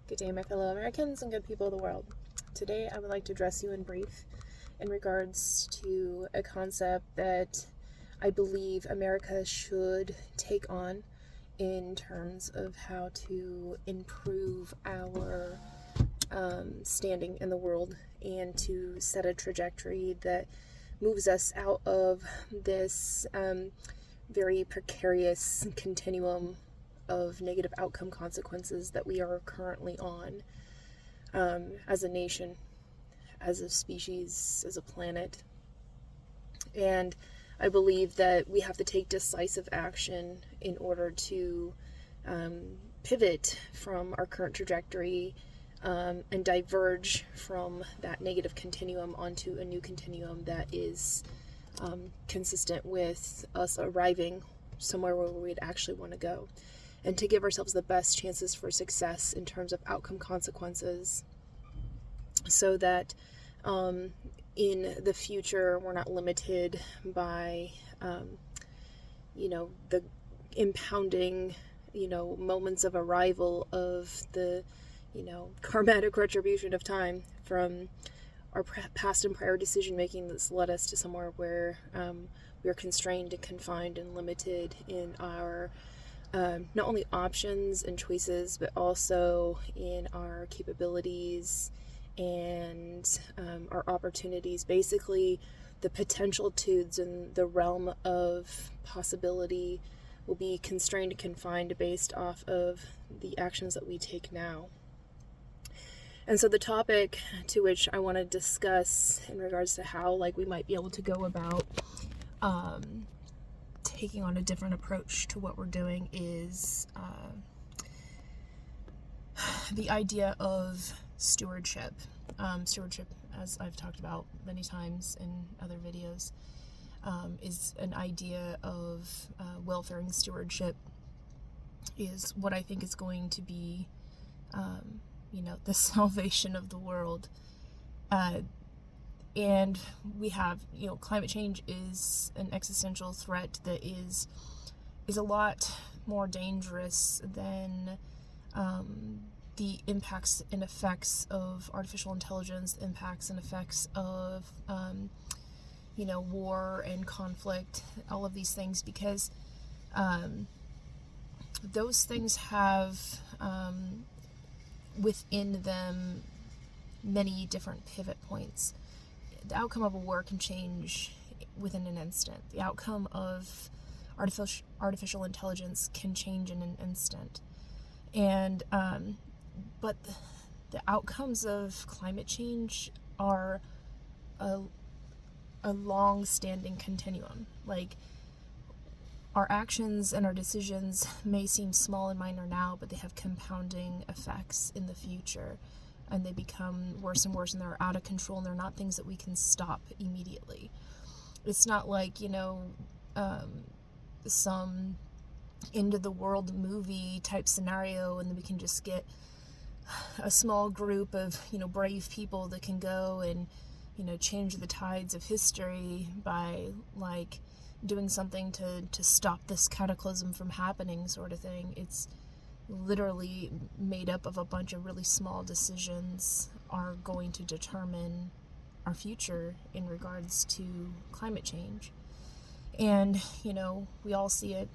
Good day, my fellow Americans and good people of the world. Today, I would like to address you in brief in regards to a concept that I believe America should take on in terms of how to improve our standing in the world and to set a trajectory that moves us out of this very precarious continuum of negative outcome consequences that we are currently on as a nation, as a species, as a planet. And I believe that we have to take decisive action in order to pivot from our current trajectory and diverge from that negative continuum onto a new continuum that is consistent with us arriving somewhere where we'd actually want to go, and to give ourselves the best chances for success in terms of outcome consequences, so that in the future we're not limited by the impounding moments of arrival of the karmatic retribution of time from our past and prior decision making that's led us to somewhere where we are constrained and confined and limited in our not only options and choices, but also in our capabilities and our opportunities. Basically, the potentialitudes in the realm of possibility will be constrained and confined based off of the actions that we take now. And so the topic to which I want to discuss in regards to how we might be able to go about taking on a different approach to what we're doing is the idea of stewardship. Stewardship, as I've talked about many times in other videos, is an idea of welfaring stewardship, is what I think is going to be the salvation of the world. And we have, climate change is an existential threat that is a lot more dangerous than the impacts and effects of artificial intelligence, the impacts and effects of, war and conflict, all of these things, because those things have within them many different pivot points. The outcome of a war can change within an instant. The outcome of artificial intelligence can change in an instant. And but the outcomes of climate change are a long-standing continuum. Our actions and our decisions may seem small and minor now, but they have compounding effects in the future, and they become worse and worse, and they're out of control, and they're not things that we can stop immediately. It's not like, some end of the world movie type scenario, and then we can just get a small group of, brave people that can go and, change the tides of history by, doing something to stop this cataclysm from happening, sort of thing. It's literally made up of a bunch of really small decisions are going to determine our future in regards to climate change. And, we all see it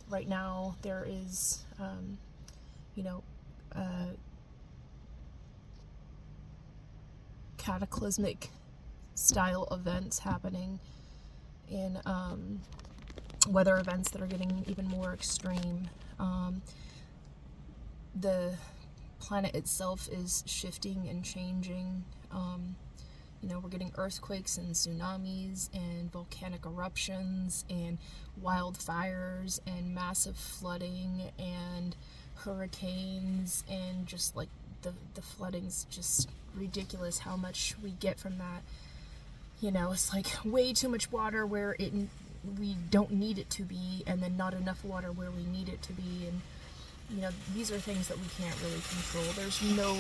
right now. There is, cataclysmic style events happening in weather events that are getting even more extreme. The planet itself is shifting and changing. We're getting earthquakes and tsunamis and volcanic eruptions and wildfires and massive flooding and hurricanes, and just the flooding's just ridiculous how much we get from that. It's way too much water where we don't need it to be, and then not enough water where we need it to be. And these are things that we can't really control. There's no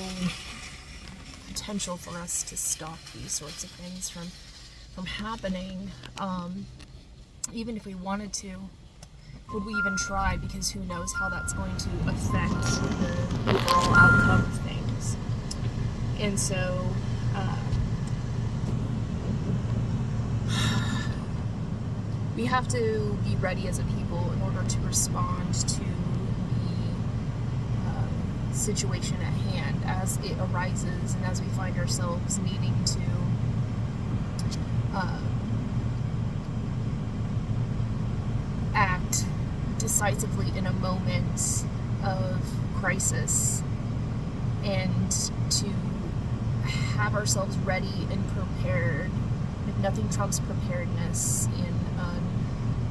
potential for us to stop these sorts of things from happening. Even if we wanted to, would we even try? Because who knows how that's going to affect the overall outcome of things. And so we have to be ready as a people in order to respond to the situation at hand as it arises, and as we find ourselves needing to act decisively in a moment of crisis, and to have ourselves ready and prepared. If nothing trumps preparedness in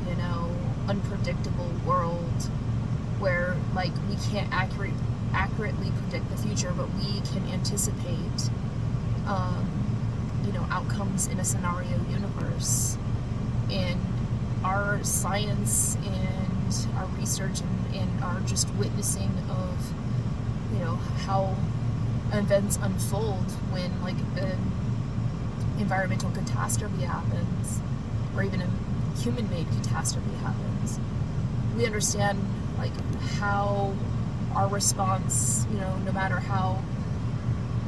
an unpredictable world where, like, we can't accurately predict the future, but we can anticipate outcomes in a scenario universe. And our science and our research and our just witnessing of how events unfold when, like, an environmental catastrophe happens, or even a human-made catastrophe happens, we understand, like, how our response, no matter how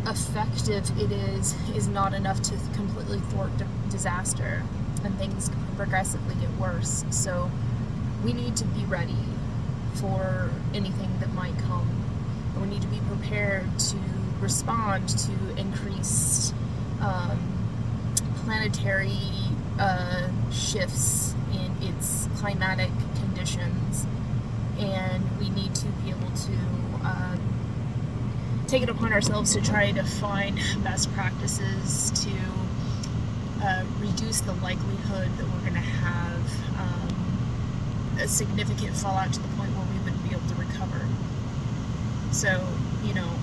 effective it is not enough to completely thwart disaster, and things progressively get worse. So we need to be ready for anything that might come. And we need to be prepared to respond to increased planetary shifts in its climatic conditions. And we need to be able to take it upon ourselves to try to find best practices to reduce the likelihood that we're going to have a significant fallout to the point where we wouldn't be able to recover. So,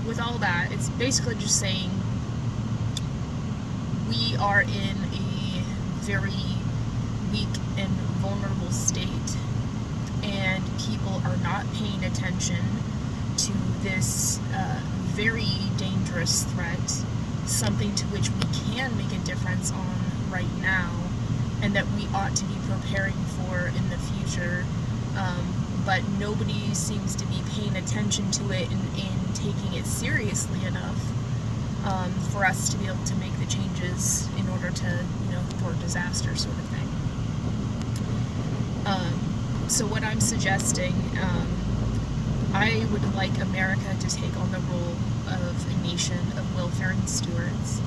with all that, it's basically just saying we are in a very weak and vulnerable state, and people are not paying attention to this very dangerous threat, something to which we can make a difference on right now, and that we ought to be preparing for in the future, but nobody seems to be paying attention to it and taking it seriously enough for us to be able to make the changes in order to, thwart disaster, sort of thing. So what I'm suggesting, I would like America to take on the role of a nation of welfaring stewards,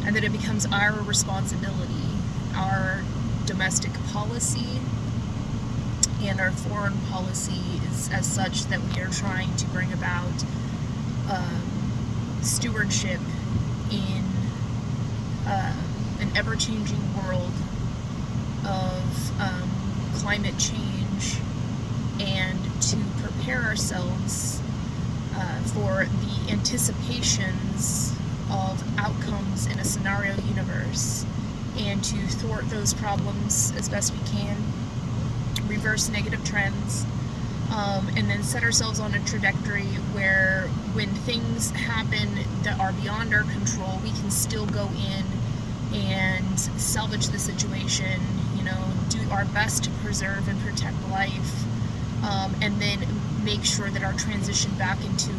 and that it becomes our responsibility, our domestic policy and our foreign policy is as such that we are trying to bring about stewardship in an ever-changing world of climate change, and to prepare ourselves for the anticipations of outcomes in a scenario universe, and to thwart those problems as best we can, reverse negative trends, and then set ourselves on a trajectory where when things happen that are beyond our control, we can still go in and salvage the situation, do our best to preserve and protect life, and then make sure that our transition back into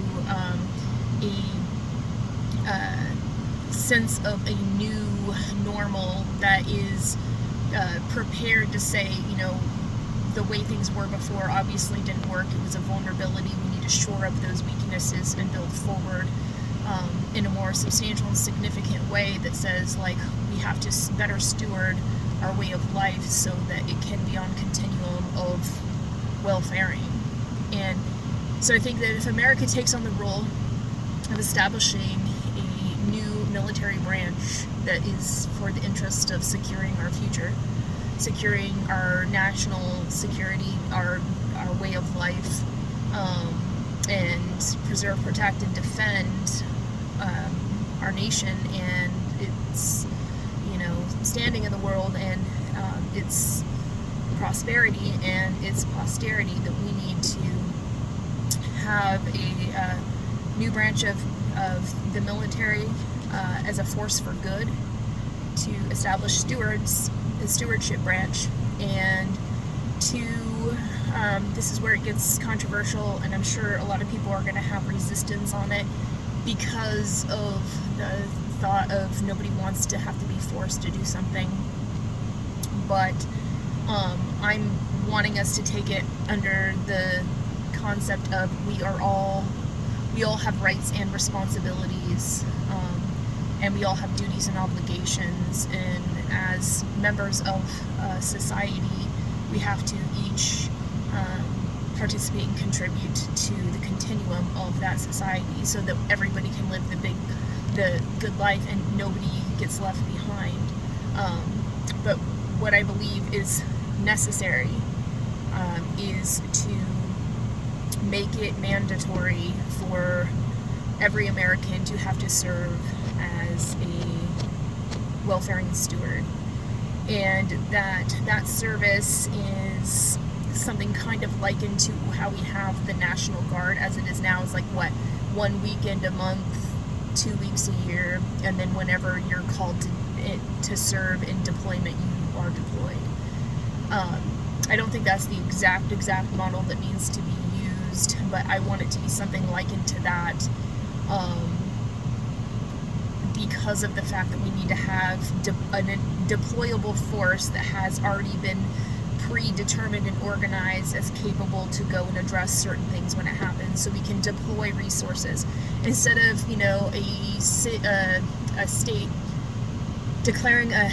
a sense of a new normal that is prepared to say, the way things were before obviously didn't work. It was a vulnerability. We need to shore up those weaknesses and build forward in a more substantial and significant way that says, like, we have to better steward our way of life so that it can be on continuum of welfaring. And so I think that if America takes on the role of establishing a new military branch that is for the interest of securing our future, securing our national security, our way of life, and preserve, protect, and defend our nation and its standing in the world, and its prosperity and its posterity, that we need to have a new branch of the military as a force for good, to establish stewards, the stewardship branch, and to this is where it gets controversial, and I'm sure a lot of people are going to have resistance on it, because of the thought of nobody wants to have to be forced to do something. But I'm wanting us to take it under the concept of we all have rights and responsibilities, and we all have duties and obligations, and as members of society we have to each participate and contribute to the continuum of that society so that everybody can live the good life and nobody gets left behind. But what I believe is necessary is to make it mandatory for every American to have to serve as a welfaring steward, and that service is something kind of likened to how we have the National Guard as it is now. It's like, what, 1 weekend a month, 2 weeks a year, and then whenever you're called to serve in deployment, you are deployed. I don't think that's the exact model that needs to be used, but I want it to be something likened to that, because of the fact that we need to have a deployable force that has already been predetermined and organized as capable to go and address certain things when it happens, so we can deploy resources instead of a state declaring a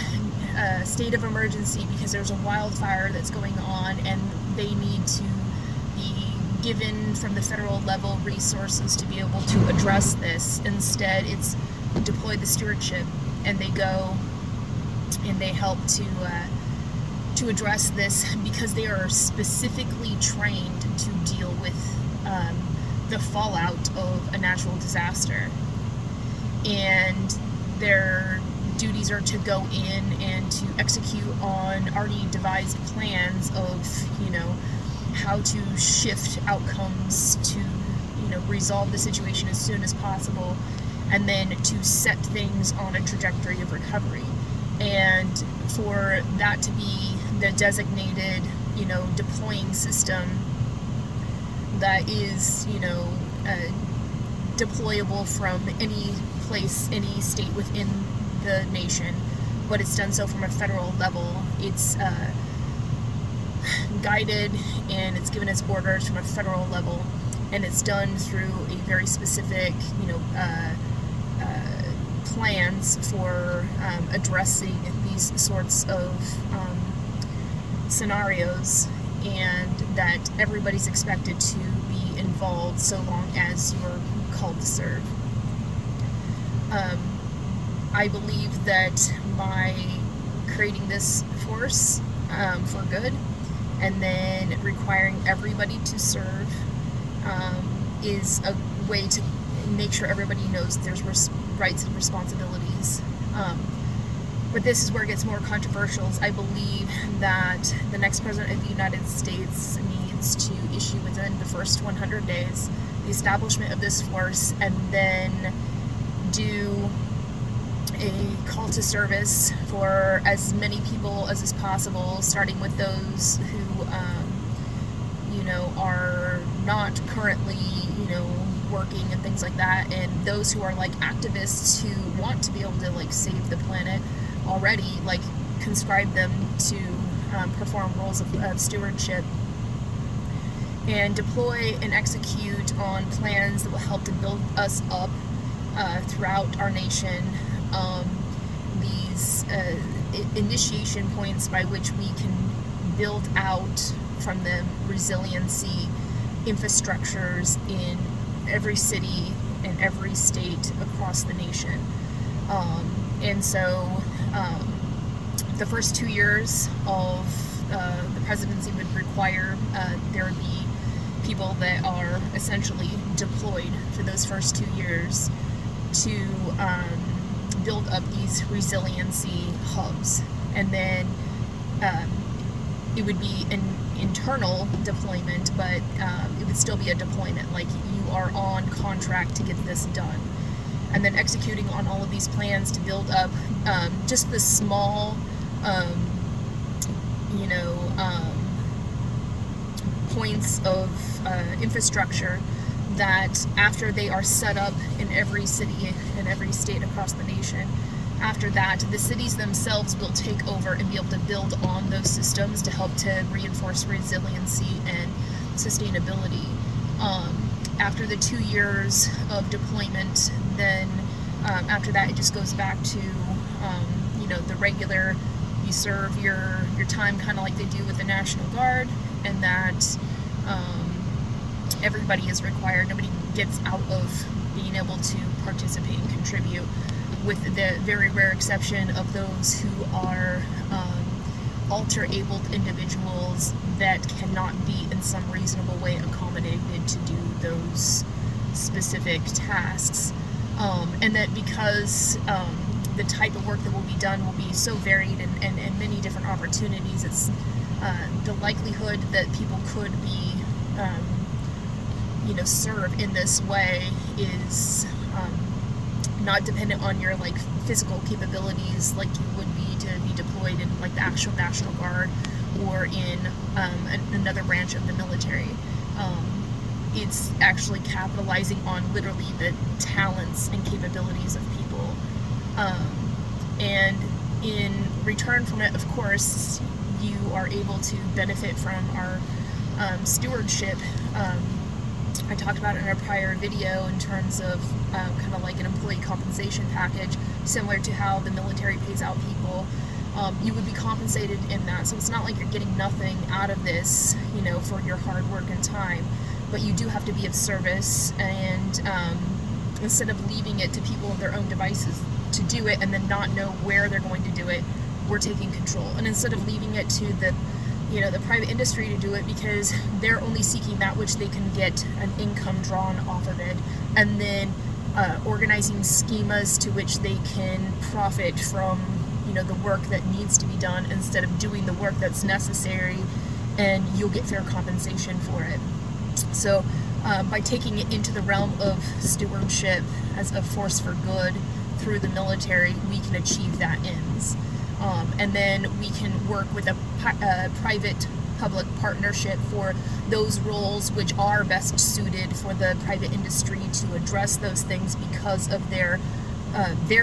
state of emergency because there's a wildfire that's going on and they need to be given from the federal level resources to be able to address this. Instead, it's deploy the stewardship, and they go and they help to address this because they are specifically trained to deal with the fallout of a natural disaster, and their duties are to go in and to execute on already devised plans of how to shift outcomes to resolve the situation as soon as possible, and then to set things on a trajectory of recovery. And for that to be the designated deploying system that is deployable from any place, any state within the nation, but it's done so from a federal level. It's guided and it's given its orders from a federal level, and it's done through a very specific plans for addressing these sorts of scenarios, and that everybody's expected to be involved so long as you're called to serve. I believe that by creating this force for good and then requiring everybody to serve is a way to make sure everybody knows there's rights and responsibilities. But this is where it gets more controversial. I believe that the next president of the United States needs to issue within the first 100 days the establishment of this force, and then do a call to service for as many people as is possible, starting with those who are not currently working and things like that, and those who are like activists who want to be able to save the planet already, conscribe them to perform roles of stewardship, and deploy and execute on plans that will help to build us up throughout our nation. These initiation points by which we can build out from them resiliency infrastructures in every city and every state across the nation. And so the first 2 years of the presidency would require there would be people that are essentially deployed for those first 2 years to build up these resiliency hubs. And then it would be an internal deployment, but it would still be a deployment, you are on contract to get this done. And then executing on all of these plans to build up just the small points of infrastructure that after they are set up in every city and every state across the nation, after that, the cities themselves will take over and be able to build on those systems to help to reinforce resiliency and sustainability. After the 2 years of deployment, then after that, it just goes back to the regular. You serve your time kind of like they do with the National Guard, and that everybody is required. Nobody gets out of being able to participate and contribute, with the very rare exception of those who are alter-abled individuals that cannot be in some reasonable way accommodated to do those specific tasks. And that because the type of work that will be done will be so varied and many different opportunities, it's the likelihood that people could be served in this way is not dependent on your physical capabilities like you would be to be deployed in the actual National Guard or in another branch of the military. It's actually capitalizing on literally the talents and capabilities of people. And in return from it, of course, you are able to benefit from our stewardship. I talked about it in a prior video in terms of kind of like an employee compensation package, similar to how the military pays out people. You would be compensated in that, so it's not like you're getting nothing out of this, for your hard work and time, but you do have to be of service, and instead of leaving it to people of their own devices to do it and then not know where they're going to do it, we're taking control. And instead of leaving it to the private industry to do it because they're only seeking that which they can get an income drawn off of it, and then organizing schemas to which they can profit from the work that needs to be done instead of doing the work that's necessary, and you'll get fair compensation for it. So by taking it into the realm of stewardship as a force for good through the military, we can achieve that ends. And then we can work with a private-public partnership for those roles which are best suited for the private industry to address those things because of their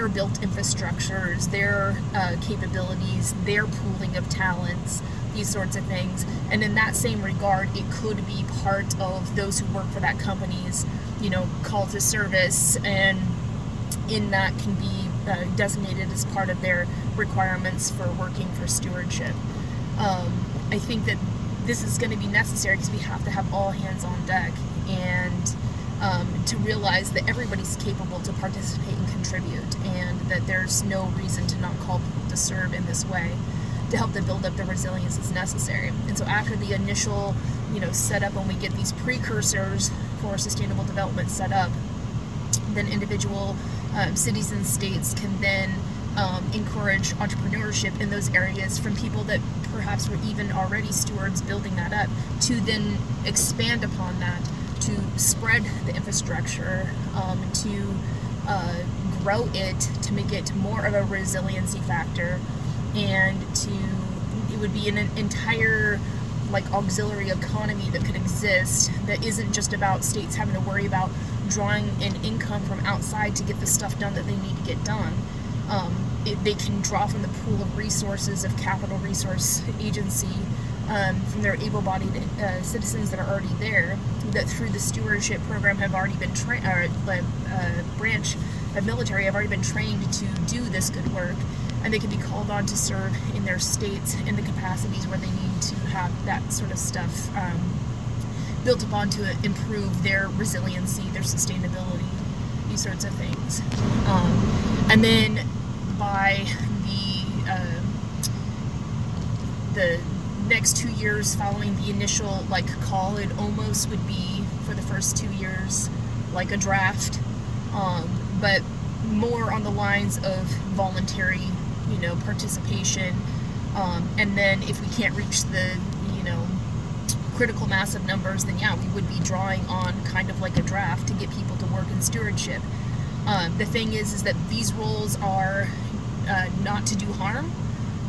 built infrastructures, their capabilities, their pooling of talents, these sorts of things. And in that same regard, it could be part of those who work for that company's, call to service, and in that can be designated as part of their requirements for working for stewardship. I think that this is going to be necessary because we have to have all hands on deck, and to realize that everybody's capable to participate and contribute, and that there's no reason to not call people to serve in this way to help to build up the resilience that's necessary. And so after the initial setup, when we get these precursors for sustainable development set up, then individual cities and states can then encourage entrepreneurship in those areas from people that perhaps were even already stewards building that up, to then expand upon that, to spread the infrastructure, to grow it, to make it more of a resiliency factor, and it would be an entire auxiliary economy that could exist that isn't just about states having to worry about drawing an income from outside to get the stuff done that they need to get done. They can draw from the pool of resources of Capital Resource Agency, from their able-bodied citizens that are already there, that through the stewardship program have already been branch of military have already been trained to do this good work, and they can be called on to serve in their states in the capacities where they need to have that sort of stuff built upon to improve their resiliency, their sustainability, these sorts of things. And then by the next 2 years following the initial call, it almost would be for the first 2 years like a draft, but more on the lines of voluntary participation, and then if we can't reach the critical mass of numbers, then we would be drawing on kind of like a draft to get people to work in stewardship. The thing is that these roles are not to do harm,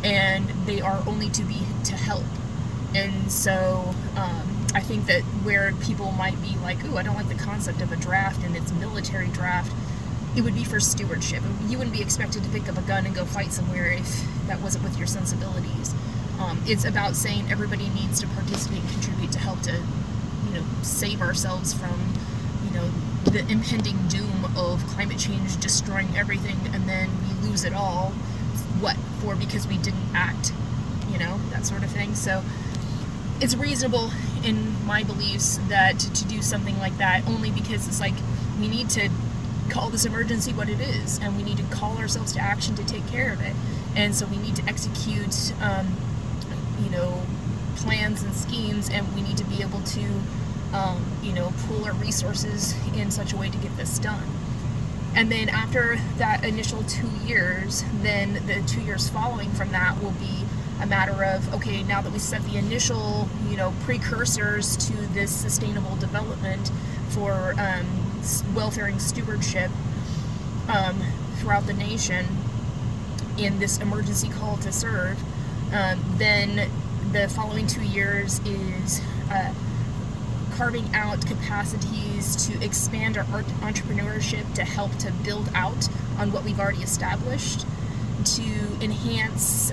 and they are only to help. And so I think that where people might be like, ooh, I don't like the concept of a draft and it's a military draft, it would be for stewardship. You wouldn't be expected to pick up a gun and go fight somewhere if that wasn't with your sensibilities. It's about saying everybody needs to participate and contribute to help to, save ourselves from, the impending doom of climate change destroying everything, and then we lose it all. What for? Because we didn't act, that sort of thing. So it's reasonable in my beliefs that to do something like that, only because it's like we need to call this emergency what it is, and we need to call ourselves to action to take care of it. And so we need to execute plans and schemes, and we need to be able to pool our resources in such a way to get this done. And then after that initial 2 years, then the 2 years following from that will be a matter of, okay, now that we set the initial precursors to this sustainable development for welfare and stewardship throughout the nation in this emergency call to serve, then the following 2 years is carving out capacities to expand our entrepreneurship to help to build out on what we've already established, to enhance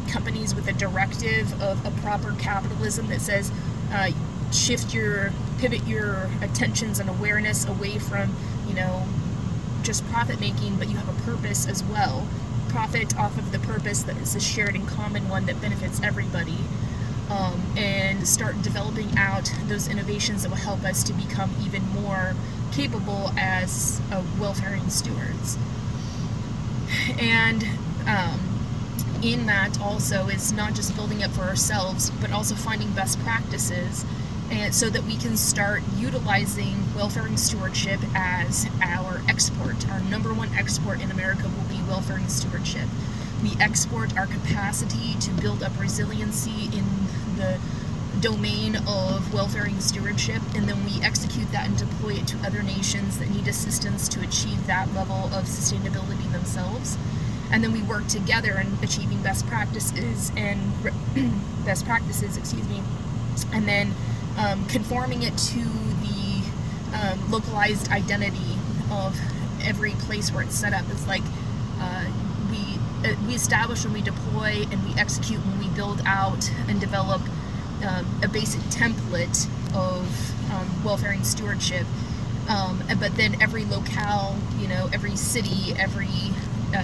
companies with a directive of a proper capitalism that says pivot your attentions and awareness away from just profit making, but you have a purpose as well. Profit off of the purpose that is a shared and common one that benefits everybody, and start developing out those innovations that will help us to become even more capable as welfaring stewards. And in that also is not just building up for ourselves, but also finding best practices, and so that we can start utilizing welfare and stewardship as our export. Our number one export in America will be welfare and stewardship. We export our capacity to build up resiliency in the domain of welfare and stewardship, and then we execute that and deploy it to other nations that need assistance to achieve that level of sustainability themselves. And then we work together in achieving best practices, and and then conforming it to the localized identity of every place where it's set up. It's like we establish when we deploy, and we execute when we build out and develop a basic template of welfare and stewardship. But then every locale, every city, every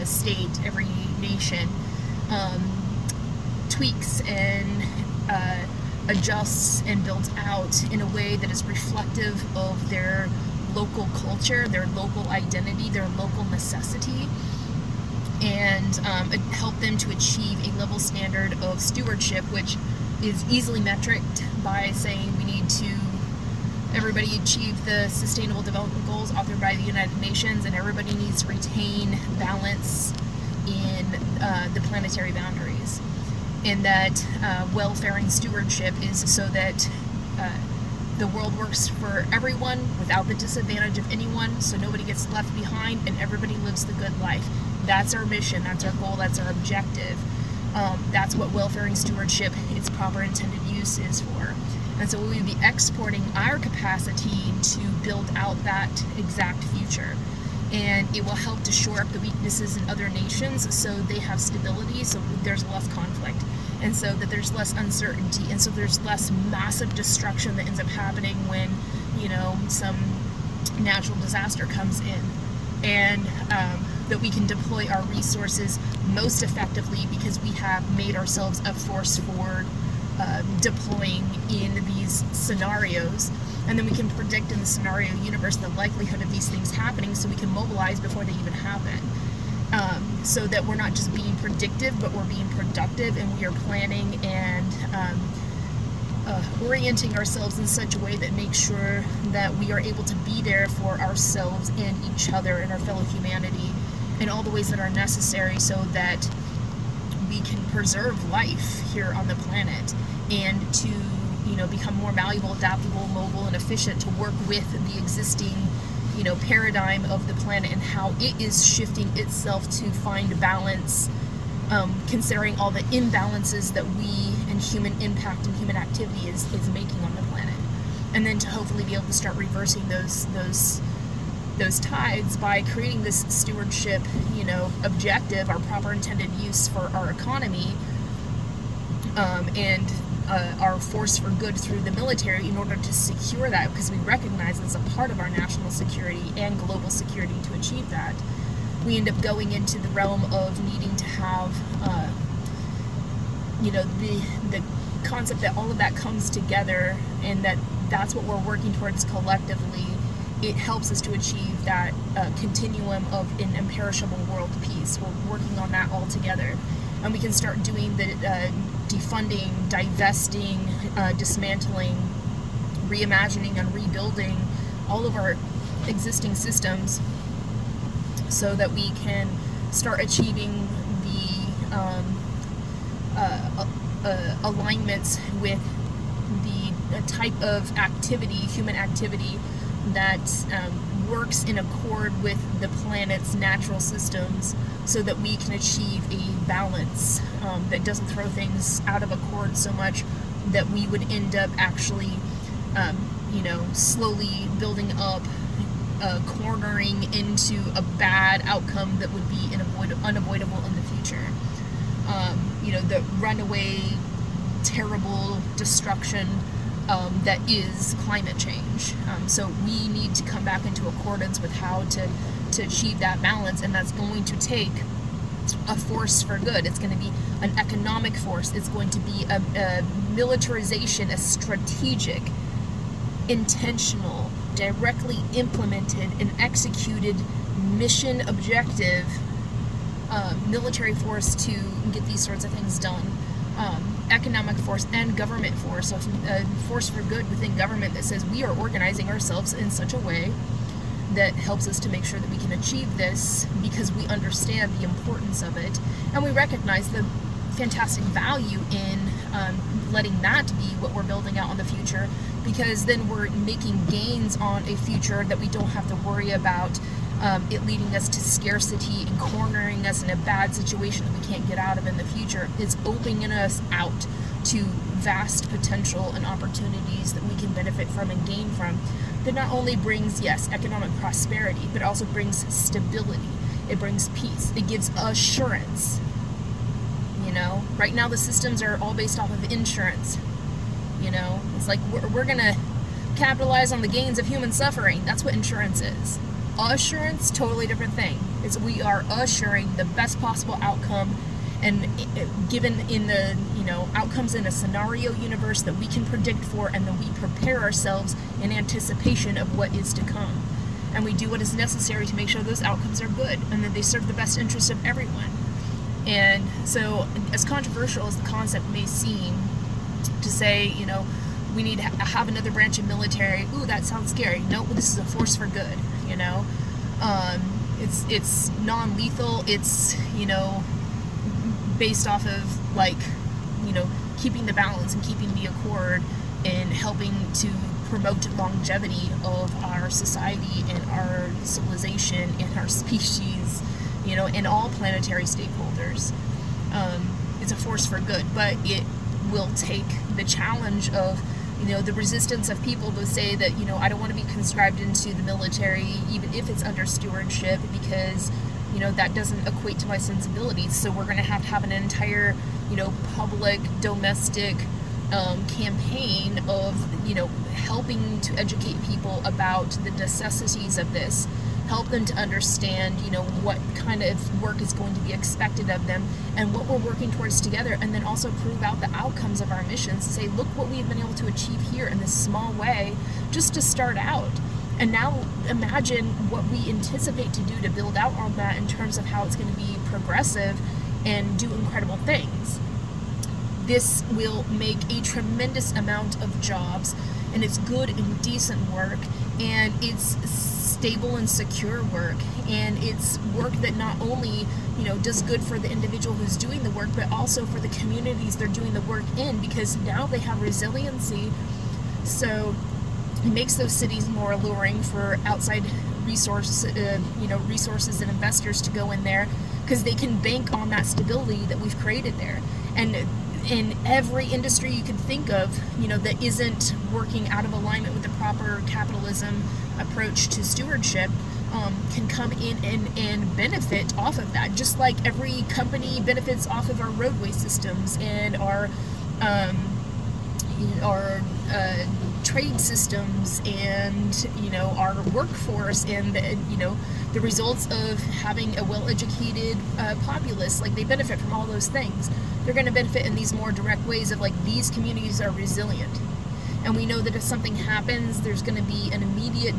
state, every nation tweaks and adjusts and builds out in a way that is reflective of their local culture, their local identity, their local necessity, and help them to achieve a level standard of stewardship, which is easily metriced by saying we need to everybody achieve the Sustainable Development Goals authored by the United Nations, and everybody needs to retain balance in the planetary boundaries. And that welfare and stewardship is so that the world works for everyone without the disadvantage of anyone, so nobody gets left behind and everybody lives the good life. That's our mission, that's our goal, that's our objective. That's what welfare and stewardship, its proper intended use, is for. And so we will be exporting our capacity to build out that exact future. And it will help to shore up the weaknesses in other nations so they have stability, so there's less conflict, and so that there's less uncertainty, and so there's less massive destruction that ends up happening when, some natural disaster comes in. And that we can deploy our resources most effectively because we have made ourselves a force for deploying in these scenarios, and then we can predict in the scenario universe the likelihood of these things happening, so we can mobilize before they even happen, so that we're not just being predictive, but we're being productive, and we are planning and orienting ourselves in such a way that makes sure that we are able to be there for ourselves and each other and our fellow humanity in all the ways that are necessary, so that we can preserve life here on the planet, and to become more malleable, adaptable, mobile, and efficient to work with the existing paradigm of the planet and how it is shifting itself to find balance considering all the imbalances that we and human impact and human activity is making on the planet. And then to hopefully be able to start reversing those tides by creating this stewardship, objective, our proper intended use for our economy, and our force for good through the military in order to secure that, because we recognize it's a part of our national security and global security to achieve that. We end up going into the realm of needing to have, the concept that all of that comes together, and that's what we're working towards collectively. It helps us to achieve that continuum of an imperishable world peace. We're working on that all together. And we can start doing the defunding, divesting, dismantling, reimagining, and rebuilding all of our existing systems so that we can start achieving the alignments with the type of activity, human activity, that works in accord with the planet's natural systems, so that we can achieve a balance that doesn't throw things out of accord so much that we would end up actually, slowly building up, cornering into a bad outcome that would be unavoidable in the future. The runaway, terrible destruction that is climate change. So we need to come back into accordance with how to achieve that balance, and that's going to take a force for good. It's going to be an economic force. It's going to be a militarization, a strategic, intentional, directly implemented and executed mission objective military force to get these sorts of things done. Economic force and government force, so a force for good within government that says we are organizing ourselves in such a way that helps us to make sure that we can achieve this, because we understand the importance of it, and we recognize the fantastic value in letting that be what we're building out in the future, because then we're making gains on a future that we don't have to worry about it leading us to scarcity and cornering us in a bad situation that we can't get out of in the future. It's opening us out to vast potential and opportunities that we can benefit from and gain from, that not only brings, yes, economic prosperity, but also brings stability. It brings peace. It gives assurance. Right now the systems are all based off of insurance. It's like we're going to capitalize on the gains of human suffering. That's what insurance is. Assurance, totally different thing. We are assuring the best possible outcome, and given in the outcomes in a scenario universe that we can predict for, and then we prepare ourselves in anticipation of what is to come, and we do what is necessary to make sure those outcomes are good and that they serve the best interest of everyone. And so, as controversial as the concept may seem, to say we need to have another branch of military, ooh, that sounds scary. No, this is a force for good. It's non-lethal. It's based off of keeping the balance and keeping the accord, and helping to promote longevity of our society and our civilization and our species, and all planetary stakeholders. It's a force for good, but it will take the challenge of the resistance of people to say that I don't want to be conscribed into the military, even if it's under stewardship, because that doesn't equate to my sensibilities. So we're going to have an entire public, domestic campaign of helping to educate people about the necessities of this, help them to understand what kind of work is going to be expected of them and what we're working towards together, and then also prove out the outcomes of our missions, to say, look what we've been able to achieve here in this small way just to start out, and now imagine what we anticipate to do to build out on that in terms of how it's going to be progressive and do incredible things. This will make a tremendous amount of jobs, and it's good and decent work, and it's stable and secure work, and it's work that not only does good for the individual who's doing the work, but also for the communities they're doing the work in, because now they have resiliency. So it makes those cities more alluring for outside resources and investors to go in there, because they can bank on that stability that we've created there. And in every industry you can think of, that isn't working out of alignment with the proper capitalism approach to stewardship, can come in and benefit off of that, just like every company benefits off of our roadway systems and our trade systems and our workforce and the results of having a well-educated populace. Like, they benefit from all those things. They're going to benefit in these more direct ways of, like, these communities are resilient, and we know that if something happens, there's going to be an immediate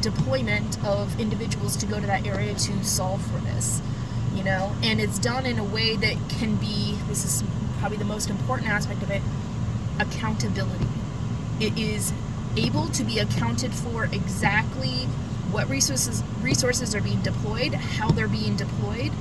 deployment of individuals to go to that area to solve for this, and it's done in a way that can be, this is probably the most important aspect of it, accountability. It is able to be accounted for exactly what resources are being deployed, how they're being deployed,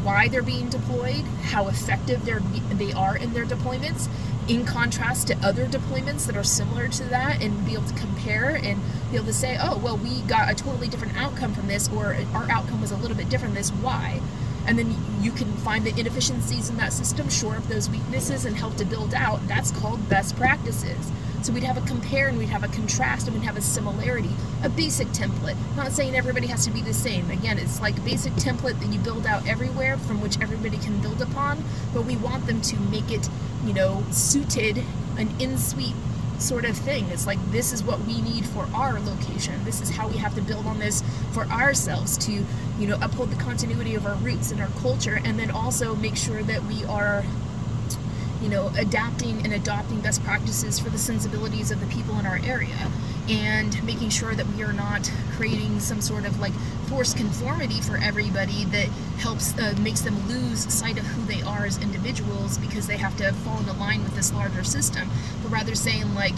why they're being deployed, how effective they are in their deployments, in contrast to other deployments that are similar to that, and be able to compare and be able to say, oh, well, we got a totally different outcome from this, or our outcome was a little bit different than this, why? And then you can find the inefficiencies in that system, shore up those weaknesses, and help to build out. That's called best practices. So we'd have a compare, and we'd have a contrast, and we'd have a similarity, a basic template. Not saying everybody has to be the same. Again, it's like a basic template that you build out everywhere, from which everybody can build upon, but we want them to make it, suited, an in-suite sort of thing. It's like, this is what we need for our location. This is how we have to build on this for ourselves to, uphold the continuity of our roots and our culture, and then also make sure that we are, adapting and adopting best practices for the sensibilities of the people in our area, and making sure that we are not creating some sort of like forced conformity for everybody that helps makes them lose sight of who they are as individuals because they have to fall into line with this larger system, but rather saying, like,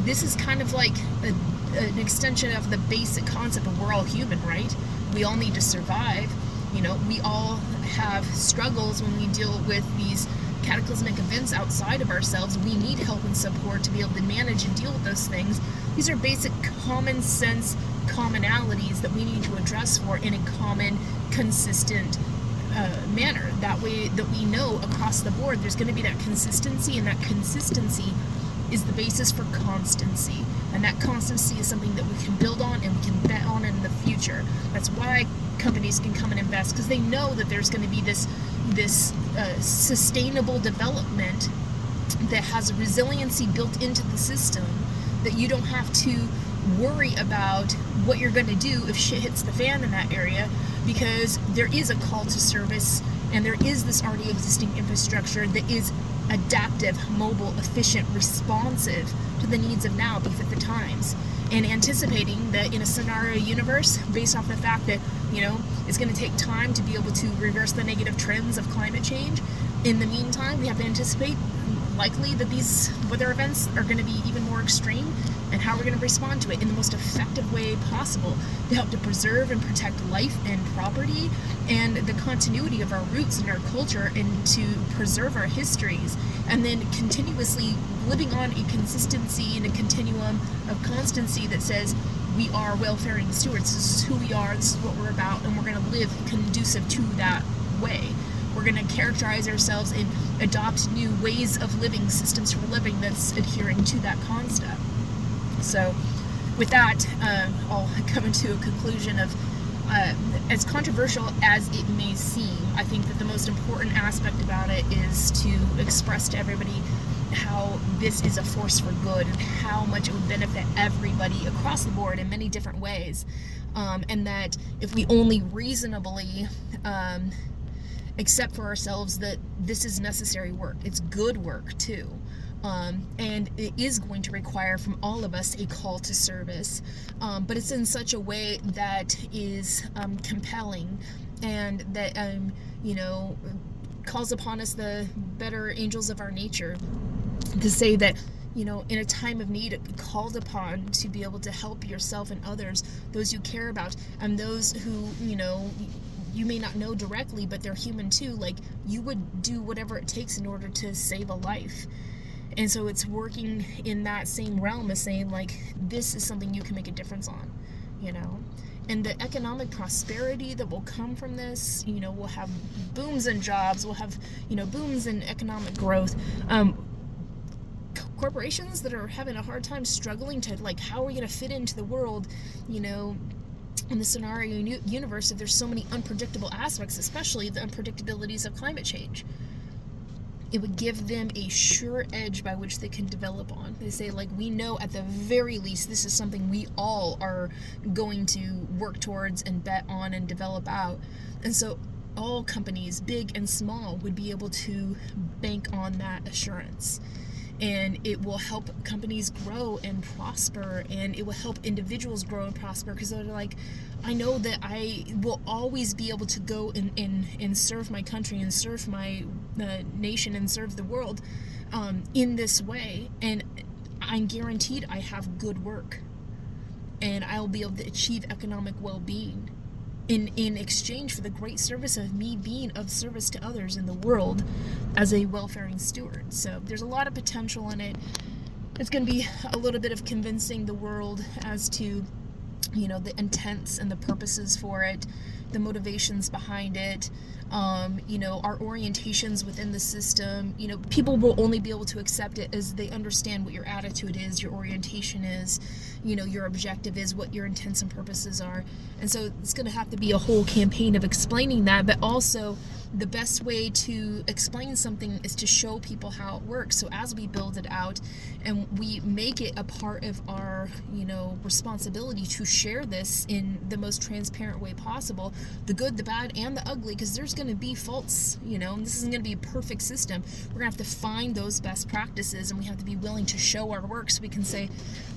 this is kind of like an extension of the basic concept of we're all human, right? We all need to survive. We all have struggles when we deal with these cataclysmic events outside of ourselves. We need help and support to be able to manage and deal with those things. These are basic common sense commonalities that we need to address for in a common, consistent manner. That way that we know across the board there's going to be that consistency, and that consistency is the basis for constancy. And that constancy is something that we can build on and we can bet on in the future. That's why companies can come and invest, because they know that there's going to be this sustainable development that has resiliency built into the system, that you don't have to worry about what you're going to do if shit hits the fan in that area, because there is a call to service, and there is this already existing infrastructure that is adaptive, mobile, efficient, responsive to the needs of now, both at the times, and anticipating that in a scenario universe, based off the fact that it's going to take time to be able to reverse the negative trends of climate change. In the meantime, we have to anticipate likely that these weather events are going to be even more extreme, and how we're going to respond to it in the most effective way possible to help to preserve and protect life and property and the continuity of our roots and our culture, and to preserve our histories, and then continuously living on a consistency and a continuum of constancy that says we are welfaring stewards. This is who we are, this is what we're about, and we're going to live conducive to that way. We're going to characterize ourselves and adopt new ways of living, systems for living that's adhering to that concept. So with that, I'll come into a conclusion of, as controversial as it may seem, I think that the most important aspect about it is to express to everybody how this is a force for good, and how much it would benefit everybody across the board in many different ways, and that if we only reasonably accept for ourselves that this is necessary work, it's good work too, and it is going to require from all of us a call to service, but it's in such a way that is compelling, and that calls upon us the better angels of our nature to say that, in a time of need, called upon to be able to help yourself and others, those you care about, and those who, you may not know directly, but they're human too. Like, you would do whatever it takes in order to save a life. And so it's working in that same realm as saying, like, this is something you can make a difference on. And the economic prosperity that will come from this, we'll have booms in jobs, we'll have, booms in economic growth. Corporations that are having a hard time struggling to, how are we going to fit into the world, in the scenario universe, if there's so many unpredictable aspects, especially the unpredictabilities of climate change. It would give them a sure edge by which they can develop on. They say, we know at the very least this is something we all are going to work towards and bet on and develop out. And so all companies, big and small, would be able to bank on that assurance. And it will help companies grow and prosper, and it will help individuals grow and prosper, because they're like, I know that I will always be able to go and serve my country and serve my nation and serve the world in this way, and I'm guaranteed I have good work, and I'll be able to achieve economic well-being in exchange for the great service of me being of service to others in the world as a welfaring steward. So there's a lot of potential in it. It's going to be a little bit of convincing the world as to, the intents and the purposes for it, the motivations behind it, our orientations within the system. People will only be able to accept it as they understand what your attitude is, your orientation is, your objective is, what your intents and purposes are. And so it's going to have to be a whole campaign of explaining that, but also the best way to explain something is to show people how it works. So as we build it out and we make it a part of our, responsibility to share this in the most transparent way possible, the good, the bad, and the ugly, because there's going to be faults, and this isn't going to be a perfect system. We're going to have to find those best practices, and we have to be willing to show our work so we can say,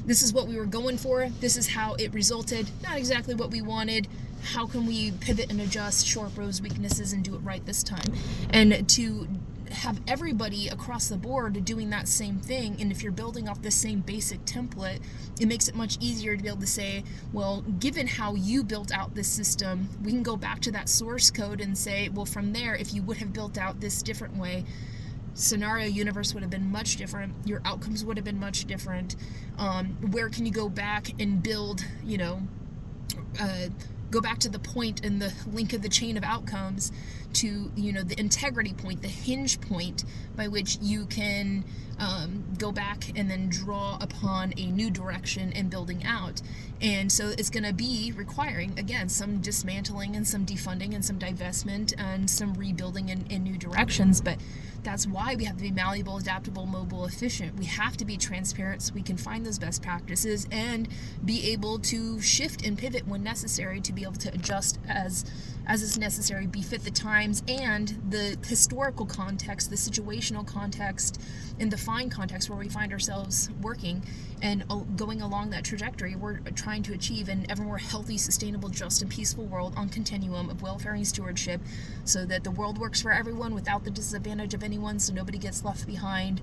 this is what we were going for, this is how it resulted, not exactly what we wanted. How can we pivot and adjust, shore up those weaknesses, and do it right this time? And to have everybody across the board doing that same thing, and if you're building off the same basic template, it makes it much easier to be able to say, well, given how you built out this system, we can go back to that source code and say, well, from there, if you would have built out this different way, scenario universe would have been much different, your outcomes would have been much different. Where can you go back and build, go back to the point and the link of the chain of outcomes to, the integrity point, the hinge point by which you can go back and then draw upon a new direction and building out. And so it's going to be requiring, again, some dismantling and some defunding and some divestment and some rebuilding in new directions. But that's why we have to be malleable, adaptable, mobile, efficient. We have to be transparent so we can find those best practices and be able to shift and pivot when necessary, to be able to adjust as is necessary, befit the times and the historical context, the situational context, and the fine context where we find ourselves working and going along that trajectory. We're trying to achieve an ever more healthy, sustainable, just, and peaceful world on continuum of welfaring stewardship, so that the world works for everyone without the disadvantage of anyone, so nobody gets left behind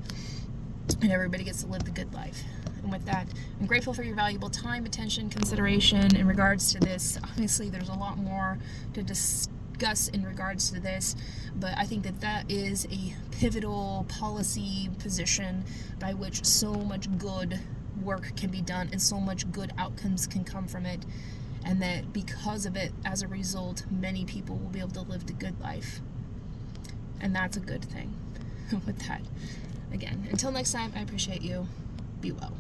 and everybody gets to live the good life. And with that, I'm grateful for your valuable time, attention, consideration in regards to this. Obviously, there's a lot more to discuss in regards to this, but I think that is a pivotal policy position by which so much good work can be done and so much good outcomes can come from it, and that because of it, as a result, many people will be able to live the good life, and that's a good thing. With that, again, until next time, I appreciate you. Be well.